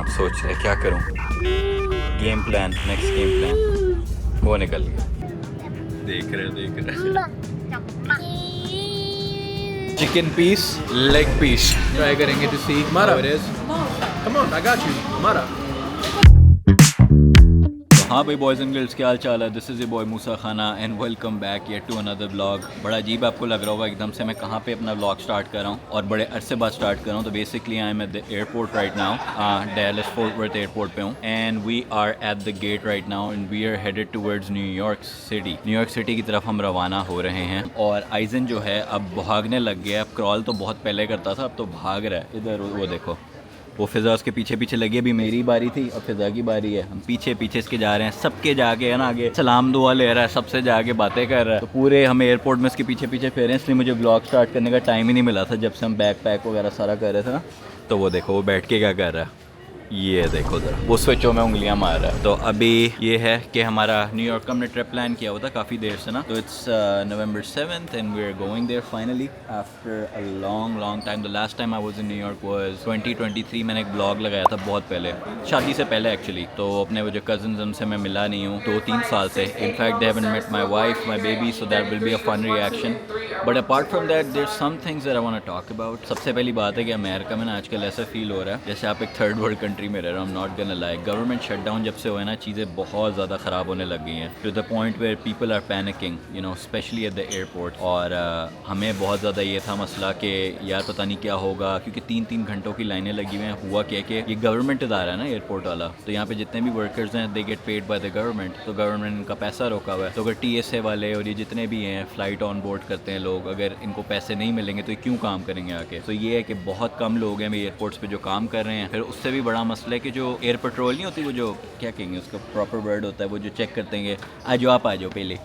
अब सोच रहे क्या करूं। Game plan, next game plan वो निकल गया। देख रहे chicken piece, leg piece try करेंगे to see how it is. Come on, I got you मारा। हाँ भाई बॉयज़ एंड गर्ल्स, क्या हाल चाल है। This is a boy Musa खाना and welcome back yet to another vlog. बड़ा अजीब आपको लग रहा होगा एकदम से मैं कहाँ पे अपना व्लॉग स्टार्ट कर रहा हूँ और बड़े अरसे बाद स्टार्ट कर रहा हूँ। तो basically I am at the airport right now, Dallas Fort Worth airport पे हूँ and we are at the gate right now and we are headed towards New York city की तरफ हम रवाना हो रहे हैं। और आइजन जो है अब भागने लग गया। अब क्रॉल तो बहुत पहले करता था, अब तो भाग रहा है। इधर वो देखो, वो फिज़ा उसके पीछे पीछे लगी। अभी मेरी बारी थी, अब फिज़ा की बारी है। हम पीछे पीछे इसके जा रहे हैं, सबके जाके है ना आगे सलाम दुआ ले रहा है, सबसे जाके बातें कर रहा है। तो पूरे हम एयरपोर्ट में इसके पीछे पीछे फिर हैं, इसलिए मुझे ब्लॉग स्टार्ट करने का टाइम ही नहीं मिला था जब से हम बैग पैक वगैरह सारा कर रहे थे ना। तो वो देखो वो बैठ के क्या कर रहा है, ये देखो ज़रा वो स्विचों में उंगलियां मार रहा है। तो अभी ये है कि हमारा न्यूयॉर्क का हमने ट्रिप प्लान किया हुआ था काफ़ी देर से ना। तो it's November 7th and we are going there finally after a long time. The last time I was in New York was 2023। मैंने एक ब्लॉग लगाया था बहुत पहले, शादी से पहले एक्चुअली। तो अपने वो जो कज़न्स उनसे मैं मिला नहीं हूँ 2-3 साल से। In fact they haven't met my wife, my baby, so that will be a fun reaction. But apart from that there some things that I want to talk about. सबसे पहली बात है कि अमेरिका में ना आजकल ऐसा फील हो रहा है जैसे आप एक थर्ड वर्ल्ड कंट्री में रह रहे हो। नॉट गonna lie, गवर्नमेंट शटडाउन जब से हुआ है ना, चीज़ें बहुत ज़्यादा ख़राब होने लग गई हैं to the point where people are panicking, you know, specially at the airport. और हमें बहुत ज़्यादा ये था मसला कि यार पता नहीं क्या होगा, क्योंकि 3-3 घंटों की लाइनें लगी हुई हैं। हुआ क्या कि ये गवर्नमेंट इदारा है ना एयरपोर्ट वाला, तो यहाँ पे जितने भी वर्कर्स हैं they get paid by the government. तो गवर्नमेंट इनका पैसा रोका हुआ है। तो अगर TSA वाले और ये जितने भी हैं फ़्लाइट ऑन बोर्ड करते हैं लोग, अगर इनको पैसे नहीं मिलेंगे तो ये क्यों काम करेंगे आके। तो ये है कि बहुत कम लोग हैं एयरपोर्ट्स पर जो काम कर रहे हैं। फिर उससे भी बड़ा मसला है कि जो एयर पेट्रोल नहीं होती, वो जो क्या कहेंगे उसका प्रॉपर वर्ड होता है, वो जो चेक करते हैं। आ जाओ आप, आ जाओ पहले,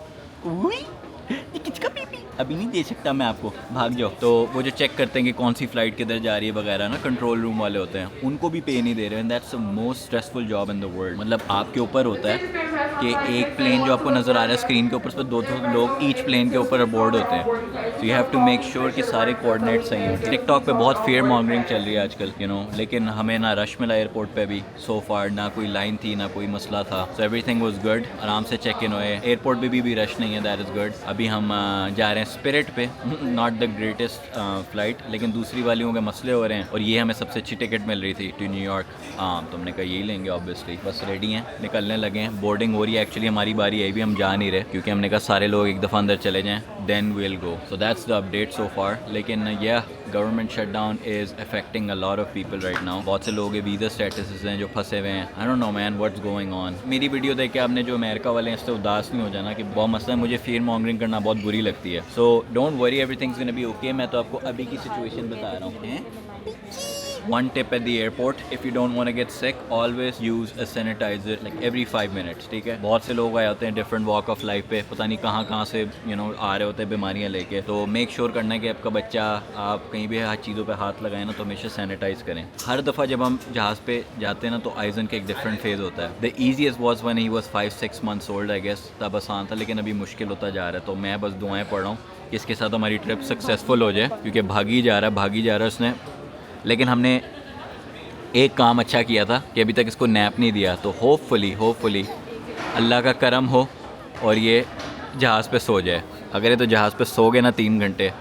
ये किसका पीपी अभी नहीं दे सकता मैं आपको, भाग जाओ। तो वो जो चेक करते हैं कि कौन सी फ़्लाइट किधर जा रही है वगैरह ना, कंट्रोल रूम वाले होते हैं, उनको भी पे नहीं दे रहे हैं। That's the most stressful job in the world. मतलब आपके ऊपर होता है कि एक प्लेन जो आपको नज़र आ रहा है स्क्रीन के ऊपर, उस पर 2 लोग ईच प्लेन के ऊपर अबोर्ड होते हैं। तो you have to make sure कि सारे कोऑर्डिनेट सही हैं। टिकटॉक पे बहुत फेयर मॉन्गरिंग चल रही है आजकल, यू नो, लेकिन हमें ना रश मिला एयरपोर्ट पे भी सो फार, ना कोई लाइन थी ना कोई मसला था। सो एवरीथिंग वाज गुड, आराम से चेक इन हुए। एयरपोर्ट पे भी रश नहीं है, दैट इज़ गुड। अभी हम जा रहे हैं स्पिरिट पे, नॉट द ग्रेटेस्ट फ़्लाइट, लेकिन दूसरी वालियों के मसले हो रहे हैं और ये हमें सबसे अच्छी टिकट मिल रही थी टू न्यूयॉर्क। तो हमने कहा यही लेंगे ऑब्वियसली। बस रेडी हैं, निकलने लगे हैं, बोर्डिंग हो रही है। एक्चुअली हमारी बारी है भी, हम जा नहीं रहे क्योंकि हमने कहा सारे लोग एक दफ़ा अंदर चले जाएं, then we will go. So that's the update so far. लेकिन यह government shutdown is affecting a lot of people right now. बहुत से लोग वीज़ा स्टेटस हैं जो फंसे हुए हैं। I don't know man what's going on. मेरी वीडियो देख के आपने जो अमेरिका वाले हैं इससे उदास नहीं हो जाना कि बहुत मसला है। मुझे फेयर मॉन्गरिंग करना बहुत बुरी लगती है। So don't worry, everything's gonna be okay. मैं तो आपको अभी की सिचुएशन बता रहा हूँ। One tip at the airport, if you don't want to get sick, always use a sanitizer like every 5 minutes, ठीक है। बहुत से लोग आए होते हैं डिफरेंट वॉक ऑफ लाइफ पे, पता नहीं कहाँ से आ रहे होते हैं बीमारियाँ लेके। तो मेक श्योर करना है कि आपका बच्चा, आप कहीं भी हर चीज़ों पे हाथ लगाएं ना तो हमेशा सैनिटाइज़ करें। हर दफ़ा जब हम जहाज़ पे जाते हैं ना तो आइजन का एक डिफरेंट फेज़ होता है। The easiest was when he was 5-6 months old, I guess, तब आसान था, लेकिन अभी मुश्किल होता जा रहा है। तो मैं बस दुआएँ पढ़ रहा हूँ कि इसके साथ हमारी ट्रिप सक्सेसफुल हो जाए, क्योंकि भागी जा रहा है उसने। लेकिन हमने एक काम अच्छा किया था कि अभी तक इसको नैप नहीं दिया। तो होपफुली अल्लाह का करम हो और ये जहाज़ पे सो जाए। अगर ये तो जहाज़ पे सो गए ना 3 घंटे,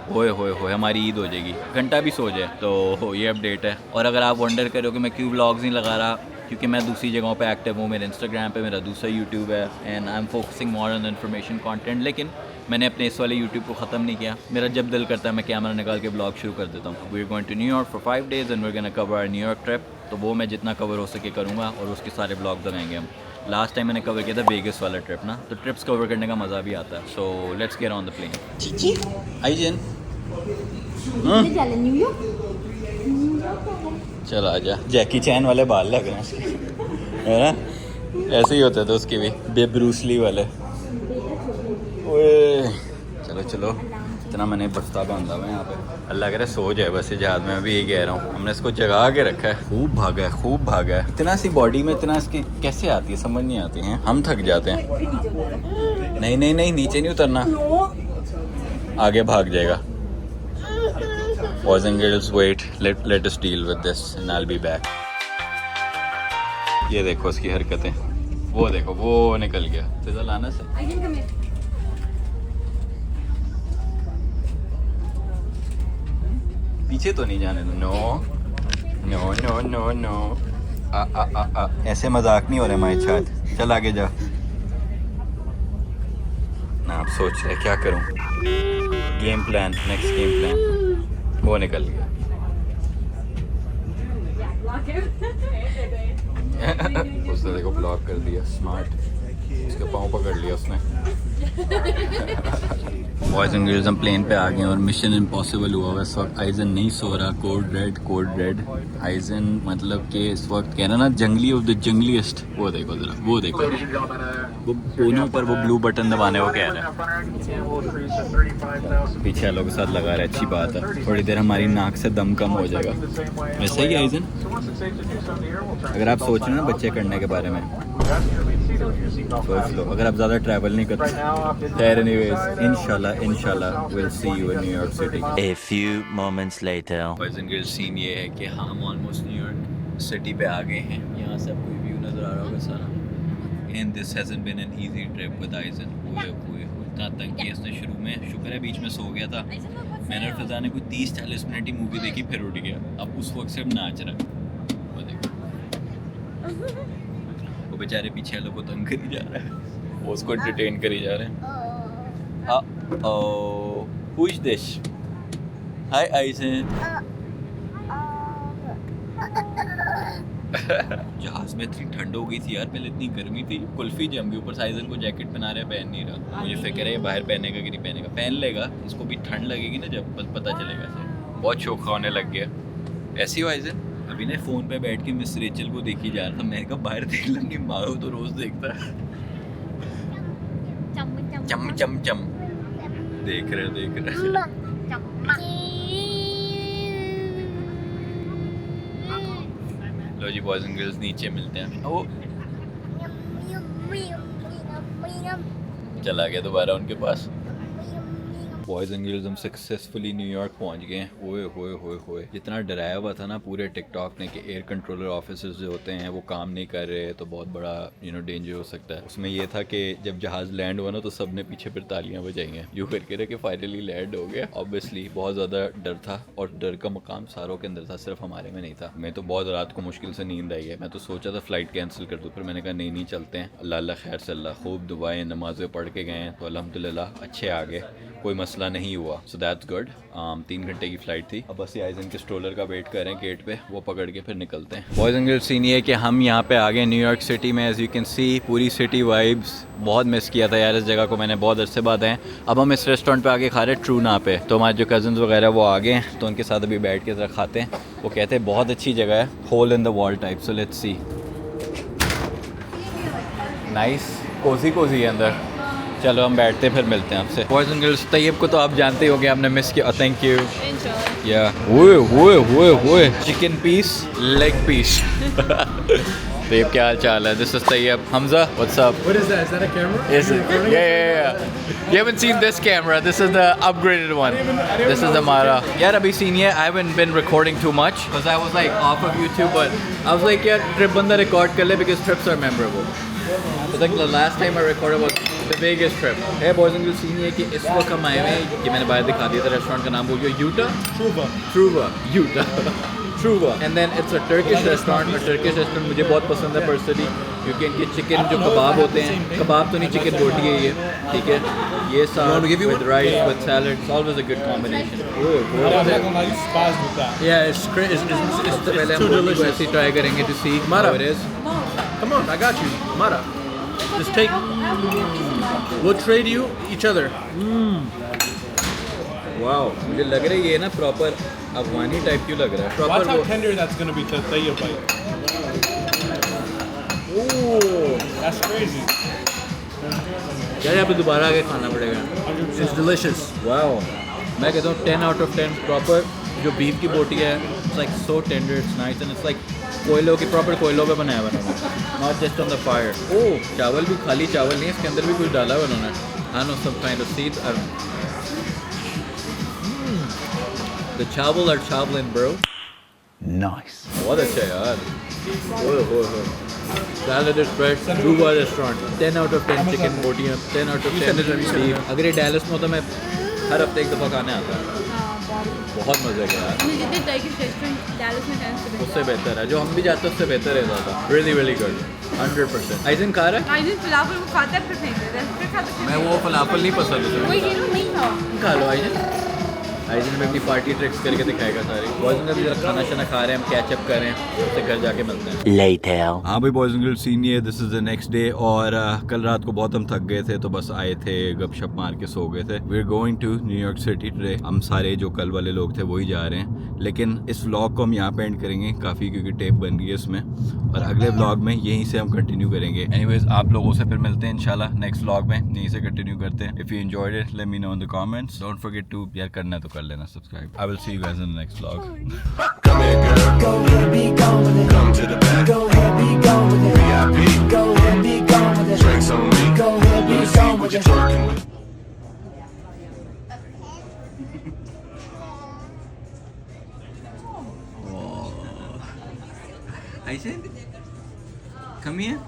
होए हमारी ईद हो जाएगी। घंटा भी सो जाए तो ये अपडेट है। और अगर आप वंडर करो कि मैं क्यों व्लॉग्स नहीं लगा रहा, क्योंकि मैं दूसरी जगहों पे एक्टिव हूँ। मेरे इंस्टाग्राम पे मेरा दूसरा यूट्यूब है and I am focusing more on information content. लेकिन मैंने अपने इस वाले यूट्यूब को ख़त्म नहीं किया। मेरा जब दिल करता है मैं कैमरा निकाल के ब्लॉग शुरू कर देता हूँ। We are going to New York for 5 days and we are gonna cover our New York trip. तो वो मैं जितना कवर हो सके करूँगा और उसके सारे ब्लॉग बनाएंगे हम। लास्ट टाइम मैंने कवर किया था वेगस वाला ट्रिप ना, तो ट्रिप्स कवर करने का मज़ा भी आता है। So let's get on the plane. आइजन चलो आजा। जैकी चैन वाले बाल लग रहे हैं उसके, है ना, ऐसे ही होते थे उसके भी, ब्रूस-ली वाले। ओए चलो इतना मैंने बस्ता बांधा हुआ है यहाँ पे। अल्लाह करे सो जाए बस ये जहाज में। मैं भी यही कह रहा हूँ, हमने इसको जगा के रखा है। खूब भागा है। इतना सी बॉडी में इतना इसकी कैसे आती है समझ नहीं आती है। हम थक जाते हैं। नहीं नीचे नहीं उतरना, आगे भाग जाएगा। Boys and girls, wait, let us deal with this and I'll be back. ये देखो उसकी हरकतें, वो देखो वो निकल गया। फिजा लाना से पीछे तो नहीं जाने दो। No no no no no आ। ऐसे मजाक नहीं हो रहे हमारे साथ। चल आगे जा ना। आप सोच रहे क्या करूं? Game plan, next game plan. वो निकल गया। उसने देखो ब्लॉक कर दिया। स्मार्ट, उसके पाँव पकड़ लिया उसने। बॉयज एंड गर्ल्स हम प्लेन पे आ गए और मिशन इम्पॉसिबल हुआ हुआ इस वक्त। आइजन नहीं सो रहा। Code red. आइजन मतलब कि इस वक्त कह रहा ना जंगली ऑफ द जंगलीस्ट। वो देखो जरा, वो देखो वो दोनों पर वो ब्लू बटन दबाने वो कह रहा है। पीछे वालों के साथ लगा रहा है, अच्छी बात है। थोड़ी देर हमारी नाक से दम कम हो जाएगा। वैसे ही आइजन, अगर आप सोच रहे हैं ना बच्चे करने के बारे में, सोच लो। अगर आप ज़्यादा ट्रैवल नहीं करते। खैर एनीवेज, इंशाल्लाह will see you in New York city. A few moments later. Boys and girls, scene ये है कि हम ऑलमोस्ट न्यूयॉर्क सिटी पे आ गए हैं। यहाँ से आपको व्यू नज़र आ रहा होगा सारा। And this hasn't been an easy trip with Aizen. इतना तंग किया इसने शुरू में। शुक्र है बीच में सो गया था। मैंने और फिजा ने कोई 30-40 मिनट ही मूवी देखी, फिर उठ गया। अब उस वक्त से अब नाच रहा है। वो देखो वो बेचारे पीछे वालों को तंग करी जा रहा है, वो उसको एंटरटेन करी जा रहे हैं। Who is this? Hi eigen. जहाज में इतनी ठंड हो गई थी यार, पहले इतनी गर्मी थी। कुल्फी जम गई। ऊपर से आइजन को जैकेट पहना रहा है, पहन नहीं रहा। मुझे फिक्र है बाहर पहनेगा कि नहीं पहनेगा। पहन लेगा, इसको भी ठंड लगेगी ना जब, बस पता चलेगा इसे। बहुत शौक होने लग गया। ऐसी हो आइजन। अभी ने फ़ोन पे बैठ के मिस रेचल को देखी जा रहा था। मैंने कहा बाहर देख लेंगे, मारो तो रोज़ देखता है। चम चम चम देख रहे। लो जी बॉयज एंड गर्ल्स, नीचे मिलते हैं। ओ चला गया दोबारा उनके पास। बॉयज एंड गर्ल्स हम सक्सेसफुली न्यूयॉर्क पहुंच गए हैं। ओए होए होए होए, जितना डराया हुआ था ना पूरे टिकटॉक ने कि एयर कंट्रोलर ऑफिसर्स जो होते हैं वो काम नहीं कर रहे तो बहुत बड़ा डेंजर हो सकता है। उसमें ये था कि जब जहाज़ लैंड हुआ ना तो सब ने पीछे फिर तालियां बजाई हैं, यूँ करके रहे कि फाइनली लैंड हो गया। ऑब्वियसली बहुत ज़्यादा डर था और डर का मकाम सारों के अंदर था, सिर्फ हमारे में नहीं था। मैं तो बहुत रात को मुश्किल से नींद आई है। मैं तो सोचा था फ़्लाइट कैंसिल कर दूँ, फिर मैंने कहा नहीं चलते हैं। अल्लाह खैर से अल्लाह, खूब दुआएं नमाज़ें पढ़ के गए हैं तो अल्हम्दुलिल्लाह अच्छे आ गए, कोई मसला नहीं हुआ। So that's good. 3 घंटे की फ़्लाइट थी। अब बस ये आइजन के स्ट्रोलर का वेट कर रहे हैं गेट पे, वो पकड़ के फिर निकलते हैं। बॉयज एंड गर्ल्स, सीन ये है कि हम यहाँ पे आ गए न्यूयॉर्क सिटी में। एज़ यू कैन सी पूरी सिटी वाइब्स। बहुत मिस किया था यार इस जगह को मैंने, बहुत अरसे बाद हैं। अब हम इस रेस्टोरेंट पे आके खा रहे हैं ट्रूना पे। तो हमारे जो कज़न्स वगैरह वो आ गए हैं तो उनके साथ अभी बैठ के ज़रा खाते हैं। वो कहते हैं बहुत अच्छी जगह है, hole in the wall type. So let's see. Nice, cosy है अंदर। चलो हम बैठते हैं, फिर मिलते हैं आपसे। बॉयज एंड गर्ल्स, तैयब को तो आप जानते ही होंगे, आपने मिस किया। Thank you. या ओए chicken piece, leg piece. Tayyab क्या हाल चाल है? This is Tayyab. Hamza, what's up? What is that? Is that a camera? Is it? Yeah. You haven't seen this camera. This is the upgraded one. This is the Mara. यार अभी scene है, I haven't been recording too much because I was like off of YouTube, but I was like यार trip बंदा record कर ले because trips are memorable. So like the last time I recorded was the biggest trip. Hey boys and girls, scene ये कि इस वक्त हम आए हुए हैं, कि मैंने बाहर दिखा दिया था, रेस्टोरेंट का नाम बोल दिया, Utah Truva Utah Truva, and then it's a Turkish restaurant. और Turkish restaurant मुझे बहुत पसंद है पर्सनली, क्योंकि इनके चिकन जो कबाब होते हैं, कबाब तो नहीं चिकन बोटी है ये, ठीक है, ये साथ with rice with salad, it's always a good combination. Yeah, it's पहले हम बोटी को ऐसे ट्राई करेंगे to see how it is. Come on, I got you. Mara. Just take. We'll trade you each other. Wow, मुझे लग रहा है ये ना प्रॉपर अफगानी टाइप क्यों लग रहा है। Watch proper how tender that's gonna be to Tayyib bite. Oh That's crazy. यार यहाँ पे दोबारा आके खाना पड़ेगा। It's delicious. वाओ, मैं कहता हूँ 10 out of 10। प्रॉपर जो बीफ की बोटी है, it's like so tender, it's nice and it's like कोयलों की, प्रॉपर कोयलों पे बनाया हुआ उन्होंने, not just on the fire. ओह, चावल भी, खाली चावल नहीं, इसके अंदर भी कुछ डाला हुआ उन्होंने। I know some kind of seeds. The chawal are chawlin, bro. Nice. बहुत अच्छा है यार. ओए. Salad is fresh. Juba restaurant. 10 out of 10 chicken botiयाँ. 10 out of 10 beef. अगर ये डैलस में होता मैं हर हफ्ते एक दफ़ा खाने आता. बहुत मज़े का यार. जितने टर्किश रेस्टोरेंट डैलस में टाइम से उससे बेहतर है. जो हम भी जाते हैं उससे बेहतर है ज़्यादा. Really good. 100%. आइजन खा रहा है? आई दिन फिलहाल वो खाता है फिर फेंक देता है फिर खाता है मैं वो फलाफल नहीं पसंद है. वही कह रहा हूँ नहीं खाओ खा लो आइजन. आइजन में अपनी पार्टी ट्रिक्स करके दिखाएगा सारी. बॉयज़ ने भी जरा खाना शाना खा रहे हैं. हम कैचअप कर रहे हैं. उससे घर जाके मिलते हैं. Later. हाँ भाई बॉयज़ एंड गर्ल्स सीन ये this is the next day और कल रात को बहुत हम थक गए थे तो बस आए थे गपशप मार के सो गए थे. We are going to New York city today. हम सारे जो कल वाले लोग थे वही जा रहे हैं लेकिन इस व्लॉग को हम यहाँ पे एंड करेंगे काफ़ी क्योंकि टेप बन रही है इसमें और अगले व्लॉग में यहीं से हम कंटिन्यू करेंगे. एनीवेज आप लोगों से फिर मिलते हैं इंशाल्लाह नेक्स्ट व्लॉग में. यहीं से कंटिन्यू करते हैं. If you enjoyed it let me know in the comments. Don't forget to यार करना तो कर लेना subscribe. I will see you guys in the next vlog. Come here, girl. Go ahead, be gone with it. Come to the back. Go ahead, be gone with it. VIP. Go ahead, be gone with it. Drinks on me. Go ahead, be gone with it. Twerking with. Aisha, come here.